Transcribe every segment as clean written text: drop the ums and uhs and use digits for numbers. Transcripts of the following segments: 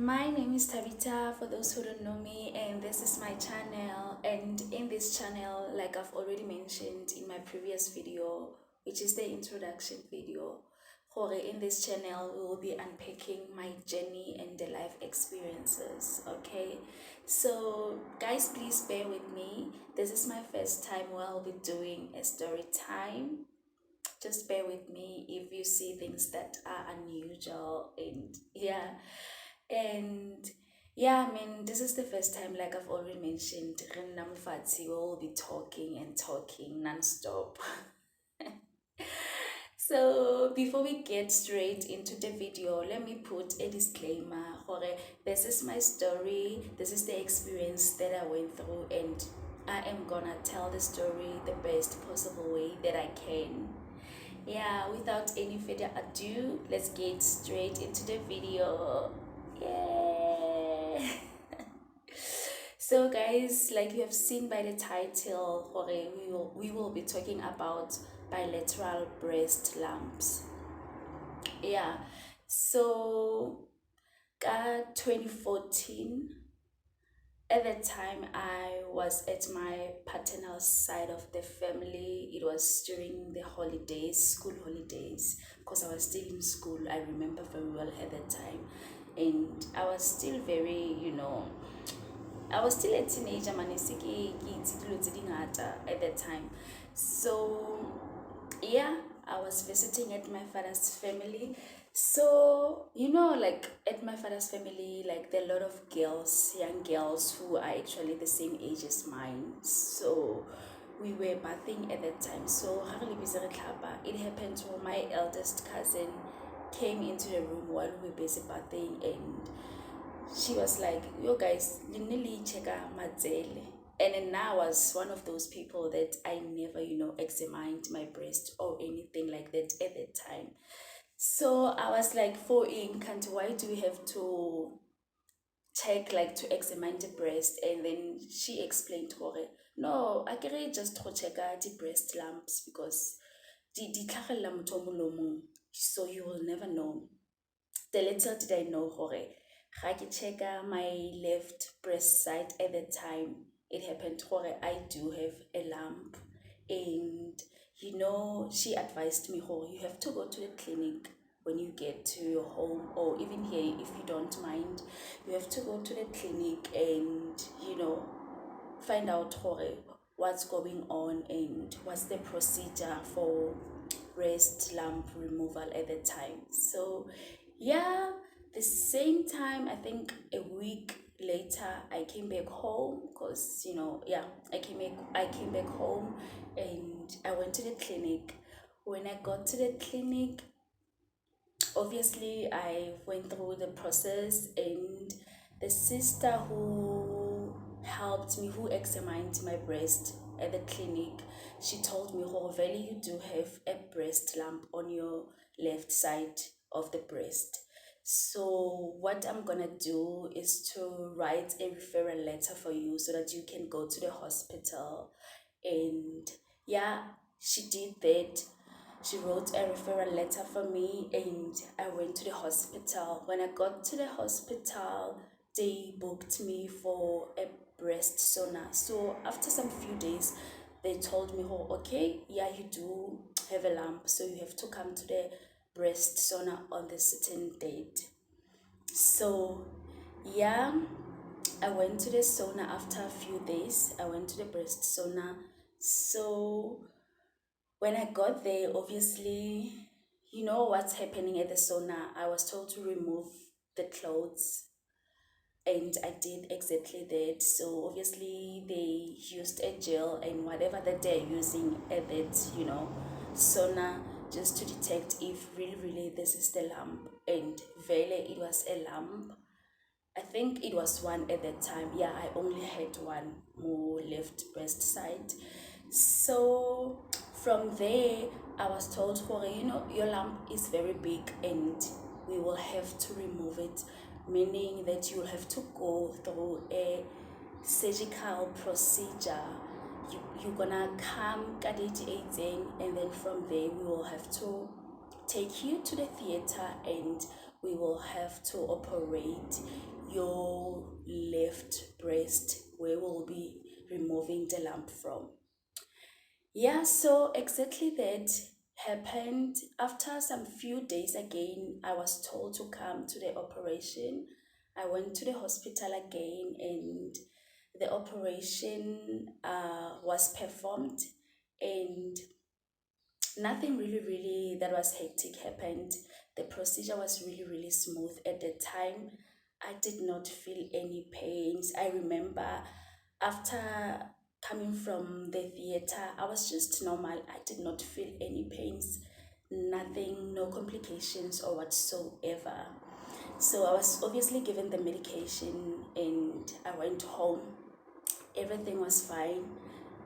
My name is Tabitha, for those who don't know me, and this is my channel. And in this channel, like I've already mentioned in my previous video, which is the introduction video, in this channel we will be unpacking my journey and the life experiences. Okay, so guys, please bear with me. This is my first time where I'll be doing a story time. Just bear with me if you see things that are unusual, and and I mean, this is the first time, like I've already mentioned, Rena Mfatsi will be talking and talking non-stop. So before we get straight into the video, let me put a disclaimer. This is my story, this is the experience that I went through, and I am gonna tell the story the best possible way that I can. Without any further ado, let's get straight into the video. Yeah. So guys, like you have seen by the title, we will be talking about bilateral breast lumps. So 2014, at that time I was at my paternal side of the family. It was during the holidays, school holidays, because I was still in school. I remember very well at that time, and I was still very, I was still a teenager, at that time. So I was visiting at my father's family. So like at my father's family, like there are a lot of girls, young girls who are actually the same age as mine. So we were bathing at that time. So it happened to my eldest cousin came into the room while we were busy bathing, and she was like, yo guys, cheka mazele. And then I was one of those people that I never, examined my breast or anything like that at that time. So I was like, for ink, and why do we have to check, like to examine the breast? And then she explained to her, no, I can just to check the breast lumps because so you will never know. The little did I know, ga ke check my left breast side at the time, it happened I do have a lump. And she advised me, you have to go to the clinic when you get to your home, or even here if you don't mind, you have to go to the clinic and find out what's going on and what's the procedure for breast lump removal at the time. So the same time, I think a week later, I came back home because I came back home and I went to the clinic. When I got to the clinic, obviously I went through the process, and the sister who helped me, who examined my breast at the clinic, she told me, oh Veli, you do have a breast lump on your left side of the breast. So what I'm gonna do is to write a referral letter for you so that you can go to the hospital. And she did that. She wrote a referral letter for me, and I went to the hospital. When I got to the hospital, they booked me for a breast sauna. So after some few days, they told me, oh, okay, you do have a lump, so you have to come to the breast sauna on the certain date. So I went to the sauna after a few days. I went to the breast sauna. So when I got there, obviously, you know what's happening at the sauna. I was told to remove the clothes, and I did exactly that. So obviously they used a gel and whatever that they're using at that, sauna, just to detect if really this is the lump. And really it was a lump. I think it was one at that time. I only had one more left breast side. So from there, I was told, your lump is very big and we will have to remove it, meaning that you'll have to go through a surgical procedure. You're gonna come at 18, and then from there we will have to take you to the theater and we will have to operate your left breast, where we'll be removing the lump from. Yeah, so exactly that happened. After some few days again, I was told to come to the operation. I went to the hospital again, and the operation was performed, and nothing really that was hectic happened. The procedure was really smooth at the time. I did not feel any pains. I remember after coming from the theater, I was just normal. I did not feel any pains, nothing, no complications or whatsoever. So I was obviously given the medication and I went home. Everything was fine.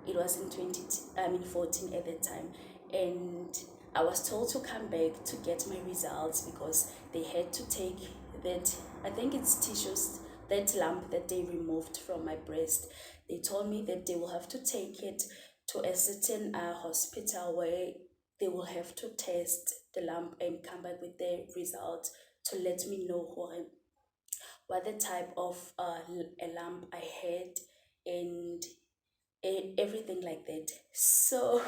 It was in 14 at that time, and I was told to come back to get my results because they had to take that, I think it's tissues, that lump that they removed from my breast. They told me that they will have to take it to a certain hospital where they will have to test the lump and come back with the results to let me know what the type of a lump I had, and everything like that. So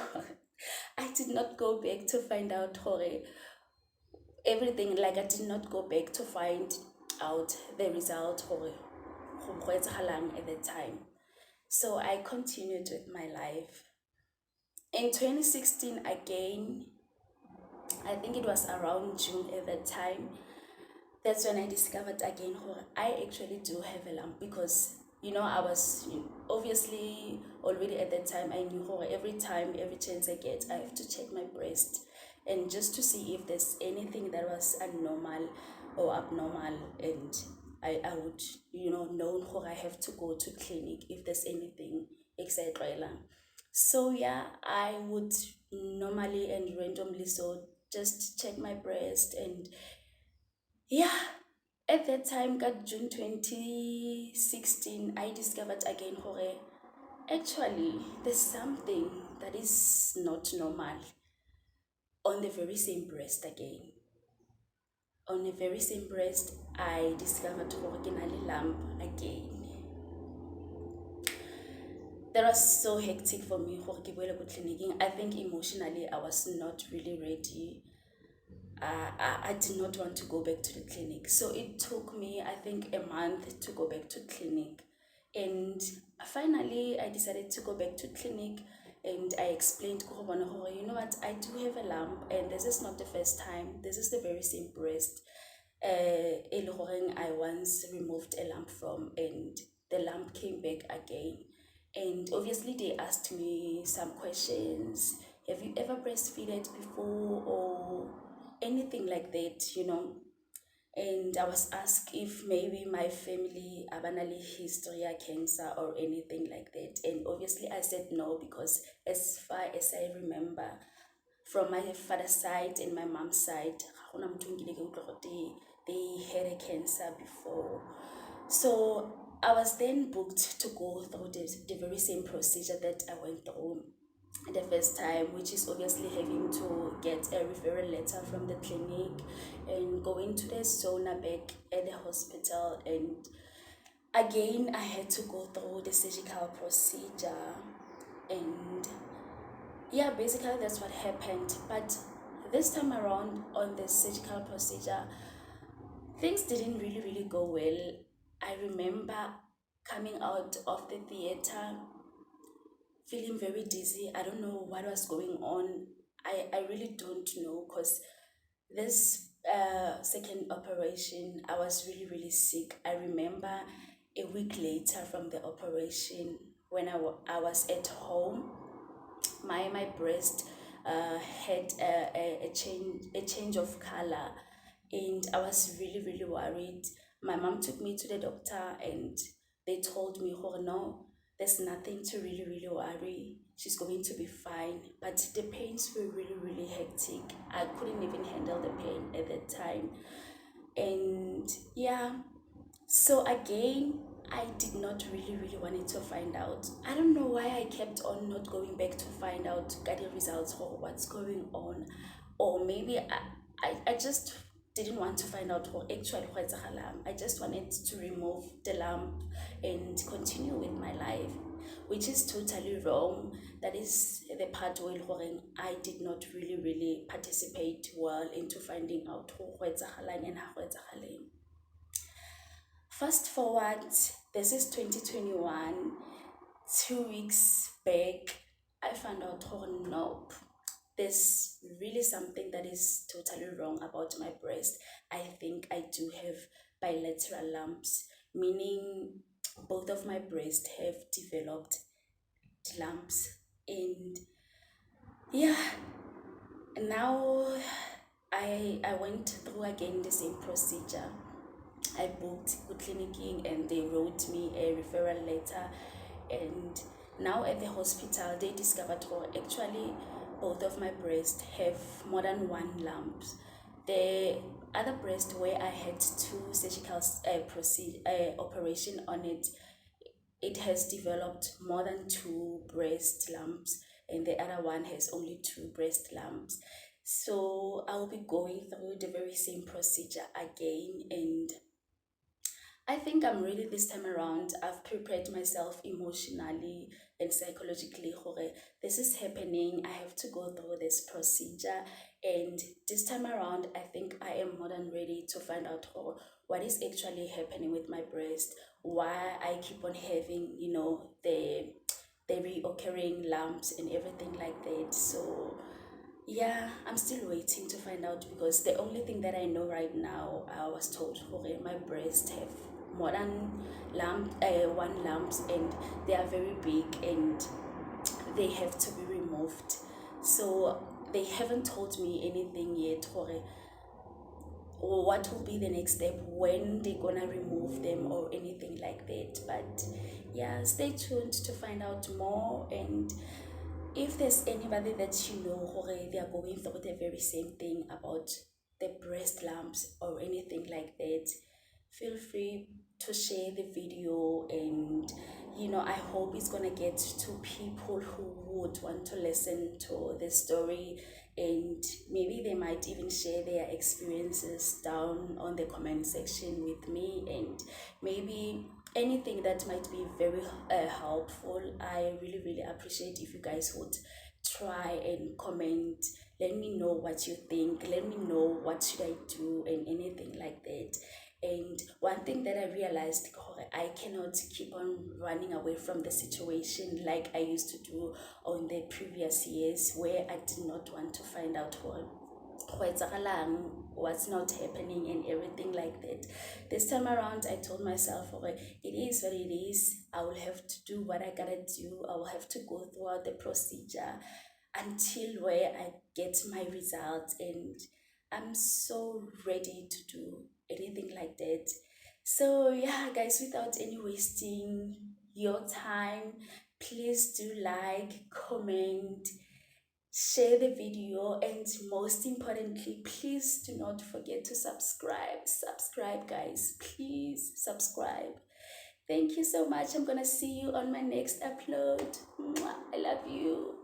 I did not go back to find out everything. Like, I did not go back to find out the result at the time. So I continued with my life. In 2016 again, I think it was around June at that time, that's when I discovered again I actually do have a lump, because I was obviously already at that time. I knew every time, every chance I get, I have to check my breast, and just to see if there's anything that was abnormal or abnormal, and I would know I have to go to clinic if there's anything, etc. So yeah, I would normally and randomly so just check my breast, and yeah, at that time, got June 2016, I discovered again actually there's something that is not normal on the very same breast again. On the very same breast, I discovered ke na le lump again. That was so hectic for me ke boele ko tleliniking. I think emotionally I was not really ready. I did not want to go back to the clinic. So it took me, I think, a month to go back to clinic. And finally, I decided to go back to clinic, and I explained to Kobana, you know what, I do have a lump, and this is not the first time. This is the very same breast. I once removed a lump from, and the lump came back again. And obviously, they asked me some questions. Have you ever breastfeeded before, or anything like that? And I was asked if maybe my family abanali history of cancer or anything like that. And obviously I said no, because as far as I remember, from my father's side and my mom's side, ga gona motho o nkile ka utlwa gore they had a cancer before. So I was then booked to go through the very same procedure that I went through the first time, which is obviously having to get a referral letter from the clinic and going to the zona back at the hospital. And again, I had to go through the surgical procedure. And yeah, basically that's what happened. But this time around on the surgical procedure, things didn't really go well. I remember coming out of the theater feeling very dizzy. I don't know what was going on. I really don't know, because this second operation, I was really sick. I remember a week later from the operation, when I was at home, my breast had a change of color, and I was really worried. My mom took me to the doctor, and they told me, oh no, there's nothing to really worry. She's going to be fine. But the pains were really hectic. I couldn't even handle the pain at that time. And yeah, so again, I did not really wanted to find out. I don't know why I kept on not going back to find out, get the results or what's going on. Or maybe I just didn't want to find out what actually was etsagalang. I just wanted to remove the lump and continue with my life, which is totally wrong. That is the part where I did not really participate well into finding out what was etsagalang and how it's etsagalang. Fast forward, this is 2021. 2 weeks back, I found out, oh nope, there's really something that is totally wrong about my breast. I think I do have bilateral lumps, meaning both of my breasts have developed lumps. And yeah, now I went through again the same procedure. I booked good clinicing and they wrote me a referral letter, and now at the hospital they discovered, oh, actually both of my breasts have more than one lump. The other breast where I had two surgical operation on it, it has developed more than two breast lumps, and the other one has only two breast lumps. So I'll be going through the very same procedure again, and I think I'm ready this time around. I've prepared myself emotionally and psychologically. Hore, this is happening. I have to go through this procedure. And this time around, I think I am more than ready to find out what is actually happening with my breast, why I keep on having, the reoccurring lumps and everything like that. So yeah, I'm still waiting to find out, because the only thing that I know right now, I was told, okay, my breasts have more than one lumps, and they are very big and they have to be removed. So they haven't told me anything yet, or what will be the next step, when they're gonna remove them or anything like that. But yeah, stay tuned to find out more. And if there's anybody that you know who they are going through the very same thing about the breast lumps or anything like that, feel free to share the video. And I hope it's gonna get to people who would want to listen to the story, and maybe they might even share their experiences down on the comment section with me, and maybe anything that might be very helpful. I really appreciate if you guys would try and comment. Let me know what you think, let me know what should I do and anything like that. And one thing that I realized, I cannot keep on running away from the situation like I used to do on the previous years, where I did not want to find out what's not happening and everything like that. This time around, I told myself, okay, it is what it is. I will have to do what I gotta do. I will have to go throughout the procedure until where I get my results, and I'm so ready to do anything like that. So yeah, guys, without any wasting your time, please do like, comment, share the video, and most importantly, please do not forget to subscribe, guys, please subscribe. Thank you so much. I'm gonna see you on my next upload. Mwah. I love you.